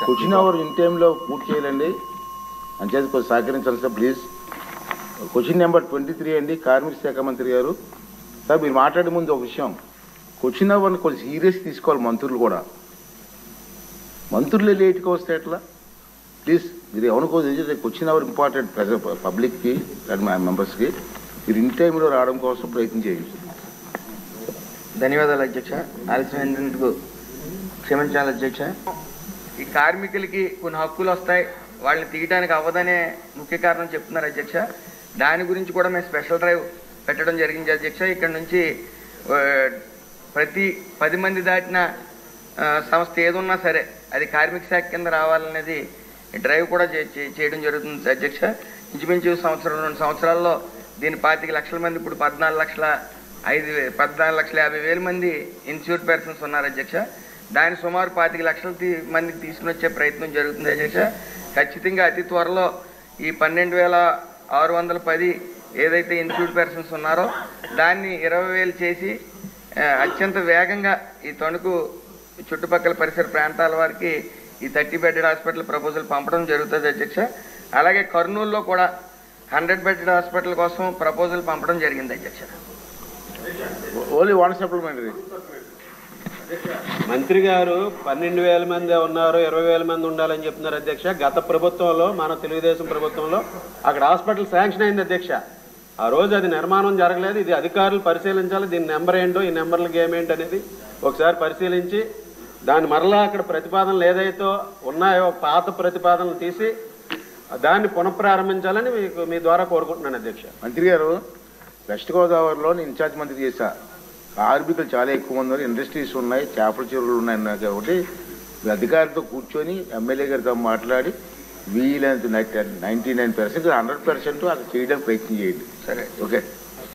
Question hour in టైంలో పూర్తి చేయాలండి. అంచేది కొంచెం సహకరించాలి సార్ ప్లీజ్. క్వశ్చన్ నెంబర్ 23 అండి, కార్మిక శాఖ మంత్రి గారు. సార్ మీరు మాట్లాడే ముందు ఒక విషయం, క్వశ్చన్ అవర్ని కొంచెం సీరియస్ తీసుకోవాలి మంత్రులు కూడా. మంత్రులు లేట్గా వస్తే ఎట్లా? ప్లీజ్ మీరు ఏమనుకోదు, క్వశ్చన్ అవర్ ఇంపార్టెంట్ పబ్లిక్కి అండ్ మా మెంబర్స్కి. మీరు ఇన్ టైంలో రావడం కోసం ప్రయత్నం చేయండి. ధన్యవాదాలు అధ్యక్ష. ఆలస్యమైనందుకు క్షమించాలి అధ్యక్ష. ఈ కార్మికులకి కొన్ని హక్కులు వస్తాయి, వాళ్ళని తీయడానికి అవ్వదనే ముఖ్య కారణం చెప్తున్నారు అధ్యక్ష. దాని గురించి కూడా మేము స్పెషల్ డ్రైవ్ పెట్టడం జరిగింది అధ్యక్ష. ఇక్కడ నుంచి ప్రతి 10 మంది దాటిన సంస్థ ఏదున్నా సరే అది కార్మిక శాఖ కింద రావాలనేది డ్రైవ్ కూడా చేయడం జరుగుతుంది అధ్యక్ష. ఇంచుమించు 2 సంవత్సరాల్లో దీని 25 లక్షల మంది, ఇప్పుడు 14,50,000 మంది ఇన్సూర్డ్ పర్సన్స్ ఉన్నారు అధ్యక్ష. దాని సుమారు 25 లక్షల మందికి తీసుకుని వచ్చే ప్రయత్నం జరుగుతుంది అధ్యక్ష. ఖచ్చితంగా అతి త్వరలో ఈ 12,610 ఏదైతే ఇన్సూర్డ్ పర్సన్స్ ఉన్నారో దాన్ని 20,000 చేసి అత్యంత వేగంగా ఈ తణుకు చుట్టుపక్కల పరిసర ప్రాంతాల వారికి ఈ 30 బెడెడ్ హాస్పిటల్ ప్రపోజల్ పంపడం జరుగుతుంది అధ్యక్ష. అలాగే కర్నూలులో కూడా 100 బెడెడ్ హాస్పిటల్ కోసం ప్రపోజల్ పంపడం జరిగింది అధ్యక్ష. Only one supplementary. మంత్రి గారు 12,000 మంది ఉన్నారు, 20,000 మంది ఉండాలని చెప్తున్నారు అధ్యక్ష. గత ప్రభుత్వంలో, మన తెలుగుదేశం ప్రభుత్వంలో అక్కడ హాస్పిటల్ శాంక్షన్ అయింది అధ్యక్ష. ఆ రోజు అది నిర్మాణం జరగలేదు. ఇది అధికారులు పరిశీలించాలి, దీని నెంబర్ ఏంటో, ఈ నెంబర్లకి ఏమేంటి అనేది ఒకసారి పరిశీలించి దాన్ని మరలా అక్కడ ప్రతిపాదనలు ఏదైతే ఉన్నాయో పాత ప్రతిపాదనలు తీసి దాన్ని పునఃప్రారంభించాలని మీ ద్వారా కోరుకుంటున్నాను అధ్యక్ష. మంత్రి గారు, వెస్ట్ గోదావరిలో నేను ఇన్ఛార్జ్ మంత్రి చేశా. కార్మికులు చాలా ఎక్కువ మంది ఉన్నారు, ఇండస్ట్రీస్ ఉన్నాయి, చేపల చెరువులు ఉన్నాయి కాబట్టి అధికారులతో కూర్చొని ఎమ్మెల్యే గారితో మాట్లాడి వీలైనంత 99% 100% అక్కడ చేయడానికి ప్రయత్నం చేయండి. సరే, ఓకే.